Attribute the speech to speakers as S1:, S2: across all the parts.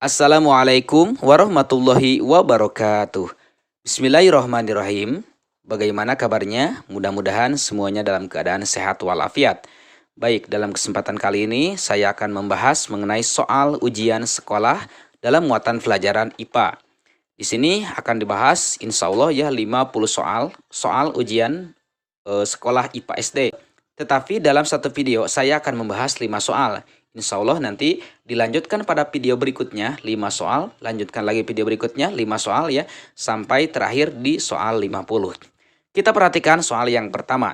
S1: Assalamualaikum warahmatullahi wabarakatuh. Bismillahirrahmanirrahim. Bagaimana kabarnya? Mudah-mudahan semuanya dalam keadaan sehat walafiat. Baik, dalam kesempatan kali ini saya akan membahas mengenai soal ujian sekolah dalam muatan pelajaran IPA. Di sini akan dibahas insya Allah ya 50 soal ujian sekolah IPA SD. Tetapi dalam satu video saya akan membahas 5 soal. Insya Allah nanti dilanjutkan pada video berikutnya 5 soal. Lanjutkan lagi video berikutnya 5 soal ya. Sampai terakhir di soal 50. Kita perhatikan soal yang pertama.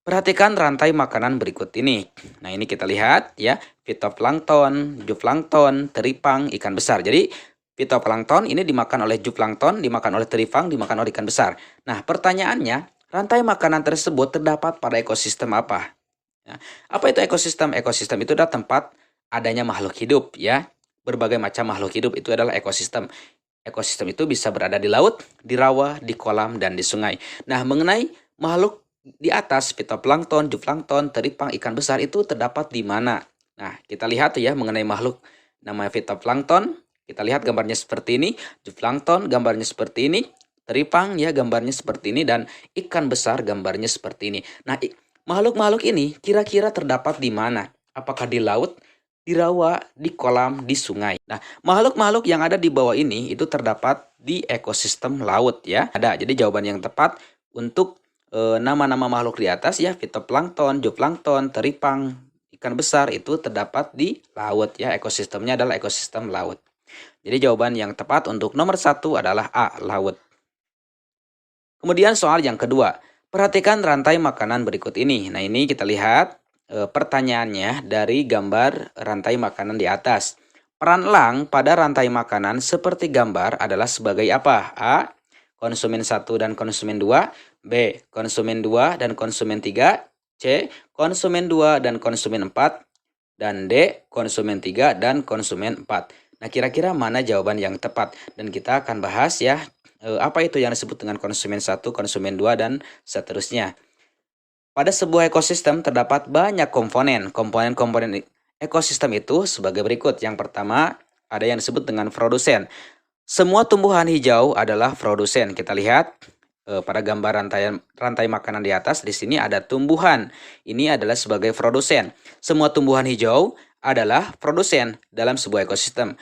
S1: Perhatikan rantai makanan berikut ini. Nah ini kita lihat ya. Fitoplankton, zooplankton, teripang, ikan besar. Jadi fitoplankton ini dimakan oleh zooplankton, dimakan oleh teripang, dimakan oleh ikan besar. Nah pertanyaannya, rantai makanan tersebut terdapat pada ekosistem apa? Nah, apa itu ekosistem? Ekosistem itu adalah tempat adanya makhluk hidup ya. Berbagai macam makhluk hidup itu adalah ekosistem. Ekosistem itu bisa berada di laut, di rawa, di kolam, dan di sungai. Nah, mengenai makhluk di atas, fitoplankton, zooplankton, teripang, ikan besar itu terdapat di mana? Nah, kita lihat ya mengenai makhluk namanya fitoplankton. Kita lihat gambarnya seperti ini. Zooplankton gambarnya seperti ini. Teripang ya gambarnya seperti ini, dan ikan besar gambarnya seperti ini. Nah, makhluk-makhluk ini kira-kira terdapat di mana? Apakah di laut, di rawa, di kolam, di sungai? Nah, makhluk-makhluk yang ada di bawah ini itu terdapat di ekosistem laut ya. Ada. Jadi jawaban yang tepat untuk nama-nama makhluk di atas ya, fitoplankton, zooplankton, teripang, ikan besar itu terdapat di laut ya. Ekosistemnya adalah ekosistem laut. Jadi jawaban yang tepat untuk nomor 1 adalah A, laut. Kemudian soal yang kedua, perhatikan rantai makanan berikut ini. Nah ini kita lihat pertanyaannya dari gambar rantai makanan di atas. Peran elang pada rantai makanan seperti gambar adalah sebagai apa? A. Konsumen 1 dan konsumen 2. B. Konsumen 2 dan konsumen 3. C. Konsumen 2 dan konsumen 4. Dan D. Konsumen 3 dan konsumen 4. Nah kira-kira mana jawaban yang tepat? Dan kita akan bahas ya. Apa itu yang disebut dengan konsumen 1, konsumen 2, dan seterusnya. Pada sebuah ekosistem terdapat banyak komponen. Komponen-komponen ekosistem itu sebagai berikut. Yang pertama, ada yang disebut dengan produsen. Semua tumbuhan hijau adalah produsen. Kita lihat pada gambar rantai makanan di atas, di sini ada tumbuhan. Ini adalah sebagai produsen. Semua tumbuhan hijau adalah produsen dalam sebuah ekosistem.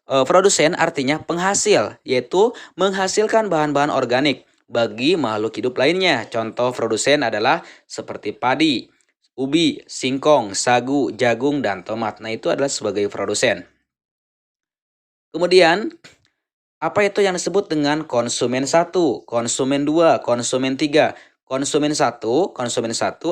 S1: Produsen artinya penghasil, yaitu menghasilkan bahan-bahan organik bagi makhluk hidup lainnya. Contoh produsen adalah seperti padi, ubi, singkong, sagu, jagung, dan tomat. Nah itu adalah sebagai produsen. Kemudian, apa itu yang disebut dengan konsumen 1, konsumen 2, konsumen 3? Konsumen 1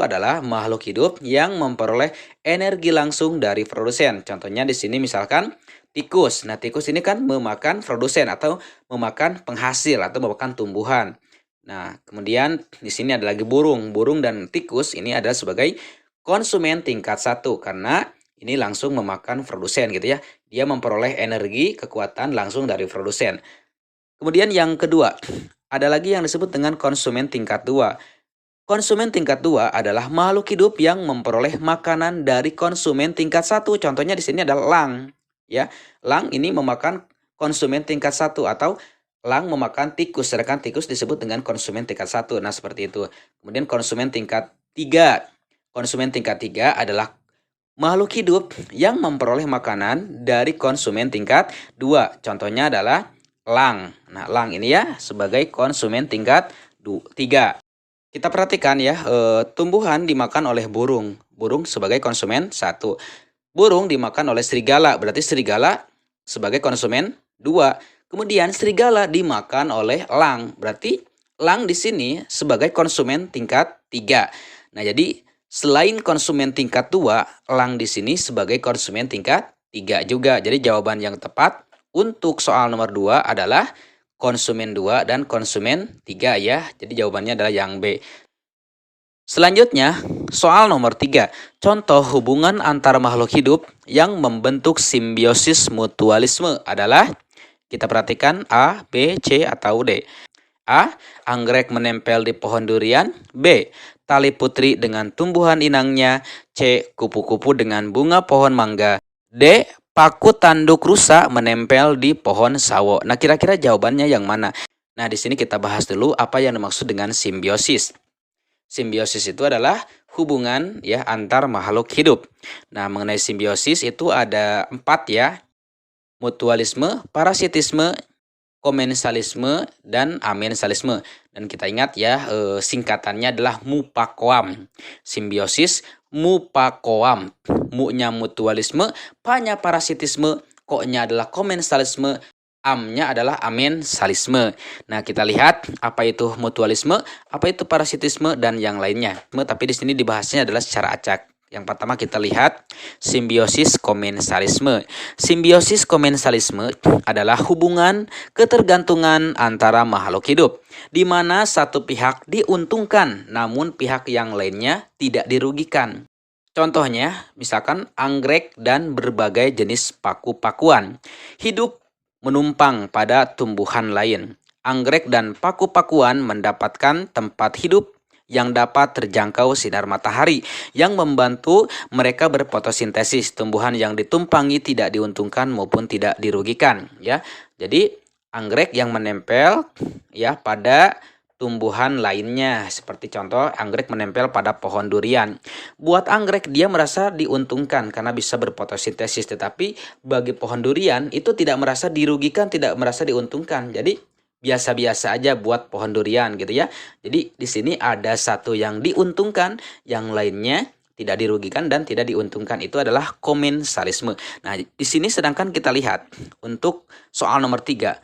S1: adalah makhluk hidup yang memperoleh energi langsung dari produsen. Contohnya di sini misalkan tikus. Nah, tikus ini kan memakan produsen atau memakan penghasil atau memakan tumbuhan. Nah, kemudian di sini ada lagi burung. Burung dan tikus ini adalah sebagai konsumen tingkat 1 karena ini langsung memakan produsen gitu ya. Dia memperoleh energi, kekuatan langsung dari produsen. Kemudian yang kedua, ada lagi yang disebut dengan konsumen tingkat 2. Konsumen tingkat 2 adalah makhluk hidup yang memperoleh makanan dari konsumen tingkat 1. Contohnya di sini adalah elang. Ya, elang ini memakan konsumen tingkat 1 atau elang memakan tikus, sedangkan tikus disebut dengan konsumen tingkat 1. Nah, seperti itu. Kemudian konsumen tingkat 3. Konsumen tingkat 3 adalah makhluk hidup yang memperoleh makanan dari konsumen tingkat 2. Contohnya adalah elang. Nah, elang ini ya sebagai konsumen tingkat 3. Kita perhatikan ya, tumbuhan dimakan oleh burung. Burung sebagai konsumen 1. Burung dimakan oleh serigala, berarti serigala sebagai konsumen 2. Kemudian serigala dimakan oleh elang, berarti elang di sini sebagai konsumen tingkat 3. Nah, jadi selain konsumen tingkat 2, elang di sini sebagai konsumen tingkat 3 juga. Jadi jawaban yang tepat untuk soal nomor 2 adalah konsumen 2 dan konsumen 3 ya. Jadi jawabannya adalah yang B. Selanjutnya, soal nomor 3. Contoh hubungan antara makhluk hidup yang membentuk simbiosis mutualisme adalah, kita perhatikan A, B, C, atau D. A. Anggrek menempel di pohon durian. B. Tali putri dengan tumbuhan inangnya. C. Kupu-kupu dengan bunga pohon mangga. D. paku tanduk rusa menempel di pohon sawo. Nah, kira-kira jawabannya yang mana? Nah, di sini kita bahas dulu apa yang dimaksud dengan simbiosis. Simbiosis itu adalah hubungan ya antar makhluk hidup. Nah, mengenai simbiosis itu ada 4 ya. Mutualisme, parasitisme, komensalisme, dan amensalisme. Dan kita ingat ya, singkatannya adalah MUPAKOAM. Simbiosis, MUPAKOAM. Mu-nya mutualisme, Pa-nya parasitisme, Ko-nya adalah komensalisme, Am-nya adalah amensalisme. Nah, kita lihat apa itu mutualisme, apa itu parasitisme, dan yang lainnya. Tapi di sini dibahasnya adalah secara acak. Yang pertama kita lihat simbiosis komensalisme. Simbiosis komensalisme adalah hubungan ketergantungan antara makhluk hidup, di mana satu pihak diuntungkan, namun pihak yang lainnya tidak dirugikan. Contohnya, misalkan anggrek dan berbagai jenis paku-pakuan hidup menumpang pada tumbuhan lain. Anggrek dan paku-pakuan mendapatkan tempat hidup yang dapat terjangkau sinar matahari yang membantu mereka berfotosintesis. Tumbuhan yang ditumpangi tidak diuntungkan maupun tidak dirugikan ya. Jadi anggrek yang menempel ya pada tumbuhan lainnya, seperti contoh anggrek menempel pada pohon durian. Buat anggrek dia merasa diuntungkan karena bisa berfotosintesis, tetapi bagi pohon durian itu tidak merasa dirugikan, tidak merasa diuntungkan. Jadi biasa-biasa aja buat pohon durian gitu ya. Jadi di sini ada satu yang diuntungkan, yang lainnya tidak dirugikan dan tidak diuntungkan. Itu adalah komensalisme. Nah, di sini sedangkan kita lihat untuk soal nomor 3.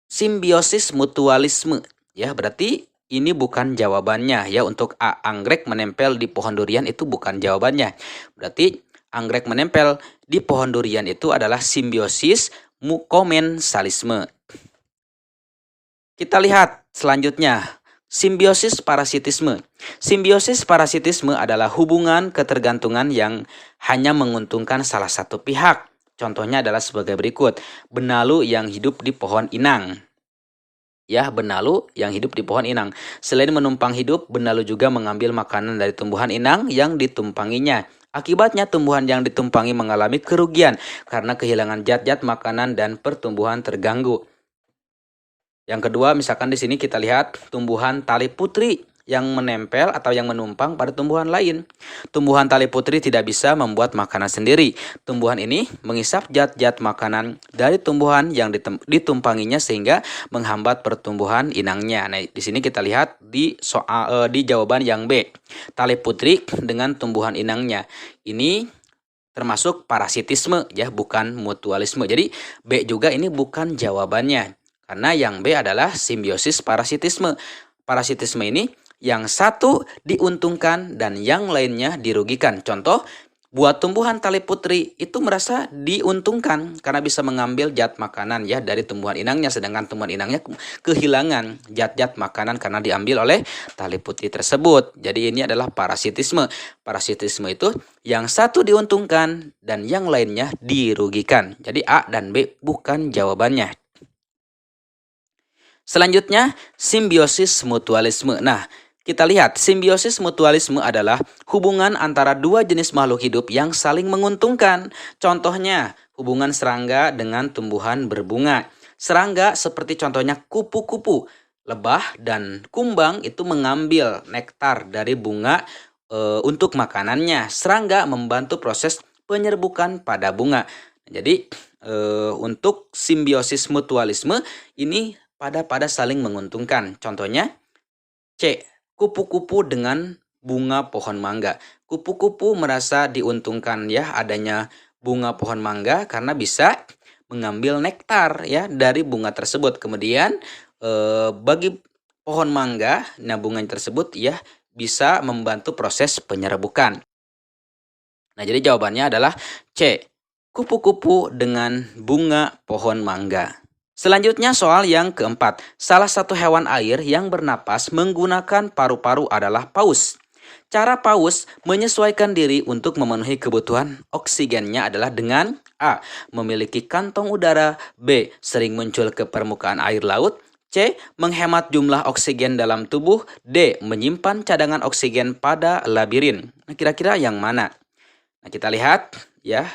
S1: Simbiosis mutualisme. Ya, berarti ini bukan jawabannya ya. Untuk A, anggrek menempel di pohon durian itu bukan jawabannya. Berarti anggrek menempel di pohon durian itu adalah simbiosis komensalisme. Kita lihat selanjutnya, simbiosis parasitisme. Simbiosis parasitisme adalah hubungan ketergantungan yang hanya menguntungkan salah satu pihak. Contohnya adalah sebagai berikut. Benalu yang hidup di pohon inang. Ya, benalu yang hidup di pohon inang. Selain menumpang hidup, benalu juga mengambil makanan dari tumbuhan inang yang ditumpanginya. Akibatnya tumbuhan yang ditumpangi mengalami kerugian karena kehilangan zat-zat makanan dan pertumbuhan terganggu. Yang kedua, misalkan di sini kita lihat tumbuhan tali putri yang menempel atau yang menumpang pada tumbuhan lain. Tumbuhan tali putri tidak bisa membuat makanan sendiri. Tumbuhan ini menghisap zat-zat makanan dari tumbuhan yang ditumpanginya sehingga menghambat pertumbuhan inangnya. Nah, di sini kita lihat di jawaban yang B. Tali putri dengan tumbuhan inangnya. Ini termasuk parasitisme ya, bukan mutualisme. Jadi B juga ini bukan jawabannya. Karena yang B adalah simbiosis parasitisme. Parasitisme ini yang satu diuntungkan dan yang lainnya dirugikan. Contoh, buat tumbuhan tali putri itu merasa diuntungkan karena bisa mengambil zat makanan ya dari tumbuhan inangnya, sedangkan tumbuhan inangnya kehilangan zat-zat makanan karena diambil oleh tali putri tersebut. Jadi ini adalah parasitisme. Parasitisme itu yang satu diuntungkan dan yang lainnya dirugikan. Jadi A dan B bukan jawabannya. Selanjutnya, simbiosis mutualisme. Nah, kita lihat simbiosis mutualisme adalah hubungan antara dua jenis makhluk hidup yang saling menguntungkan. Contohnya, hubungan serangga dengan tumbuhan berbunga. Serangga seperti contohnya kupu-kupu, lebah, dan kumbang itu mengambil nektar dari bunga untuk makanannya. Serangga membantu proses penyerbukan pada bunga. Jadi, untuk simbiosis mutualisme ini pada saling menguntungkan. Contohnya C. Kupu-kupu dengan bunga pohon mangga. Kupu-kupu merasa diuntungkan ya adanya bunga pohon mangga karena bisa mengambil nektar ya dari bunga tersebut. Kemudian bagi pohon mangga, nah bunga tersebut ya bisa membantu proses penyerbukan. Nah, jadi jawabannya adalah C. Kupu-kupu dengan bunga pohon mangga. Selanjutnya soal yang keempat. Salah satu hewan air yang bernapas menggunakan paru-paru adalah paus. Cara paus menyesuaikan diri untuk memenuhi kebutuhan oksigennya adalah dengan A. Memiliki kantong udara. B. Sering muncul ke permukaan air laut. C. Menghemat jumlah oksigen dalam tubuh. D. Menyimpan cadangan oksigen pada labirin. Nah, kira-kira yang mana? Nah, kita lihat ya,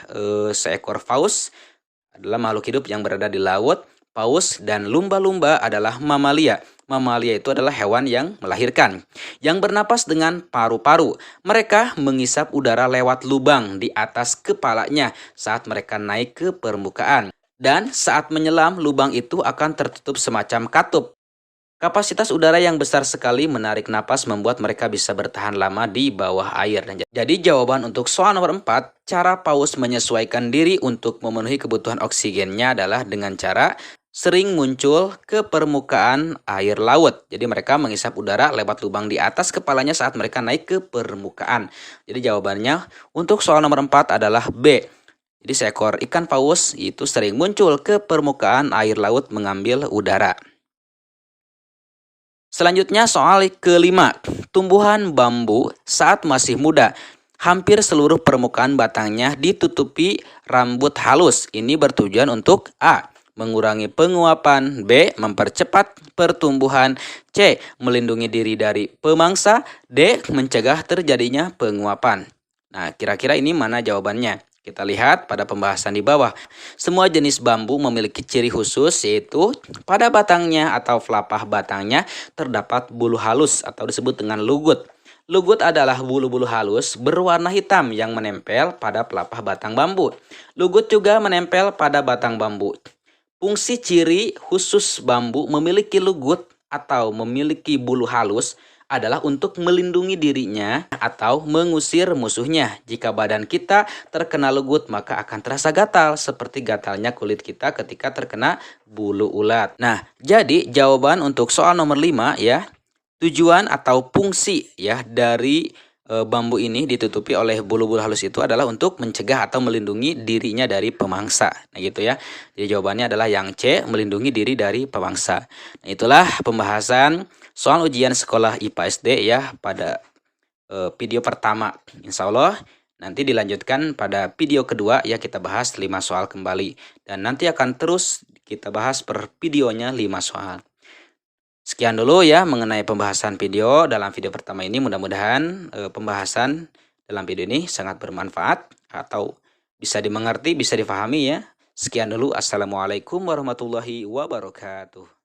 S1: seekor paus adalah makhluk hidup yang berada di laut. Paus dan lumba-lumba adalah mamalia. Mamalia itu adalah hewan yang melahirkan, yang bernapas dengan paru-paru. Mereka mengisap udara lewat lubang di atas kepalanya saat mereka naik ke permukaan. Dan saat menyelam, lubang itu akan tertutup semacam katup. Kapasitas udara yang besar sekali menarik napas membuat mereka bisa bertahan lama di bawah air. Dan jadi jawaban untuk soal nomor 4, cara paus menyesuaikan diri untuk memenuhi kebutuhan oksigennya adalah dengan cara sering muncul ke permukaan air laut. Jadi mereka mengisap udara lewat lubang di atas kepalanya saat mereka naik ke permukaan. Jadi jawabannya untuk soal nomor 4 adalah B. Jadi seekor ikan paus itu sering muncul ke permukaan air laut mengambil udara. Selanjutnya soal kelima, tumbuhan bambu saat masih muda. Hampir seluruh permukaan batangnya ditutupi rambut halus. Ini bertujuan untuk A. Mengurangi penguapan, B. Mempercepat pertumbuhan, C. Melindungi diri dari pemangsa, D. Mencegah terjadinya penguapan. Nah, kira-kira ini mana jawabannya? Kita lihat pada pembahasan di bawah. Semua jenis bambu memiliki ciri khusus, yaitu pada batangnya atau pelapah batangnya terdapat bulu halus atau disebut dengan lugut. Lugut adalah bulu-bulu halus berwarna hitam yang menempel pada pelapah batang bambu. Lugut juga menempel pada batang bambu. Fungsi ciri khusus bambu memiliki lugut atau memiliki bulu halus adalah untuk melindungi dirinya atau mengusir musuhnya. Jika badan kita terkena lugut, maka akan terasa gatal seperti gatalnya kulit kita ketika terkena bulu ulat. Nah, jadi jawaban untuk soal nomor 5 ya, tujuan atau fungsi ya dari bambu ini ditutupi oleh bulu-bulu halus itu adalah untuk mencegah atau melindungi dirinya dari pemangsa. Nah gitu ya. Jadi jawabannya adalah yang C, melindungi diri dari pemangsa. Nah itulah pembahasan soal ujian sekolah IPA SD ya pada video pertama. Insya Allah nanti dilanjutkan pada video kedua ya, kita bahas 5 soal kembali. Dan nanti akan terus kita bahas per videonya 5 soal. Sekian dulu ya mengenai pembahasan video dalam video pertama ini. Mudah-mudahan pembahasan dalam video ini sangat bermanfaat atau bisa dimengerti, bisa difahami ya. Sekian dulu. Assalamualaikum warahmatullahi wabarakatuh.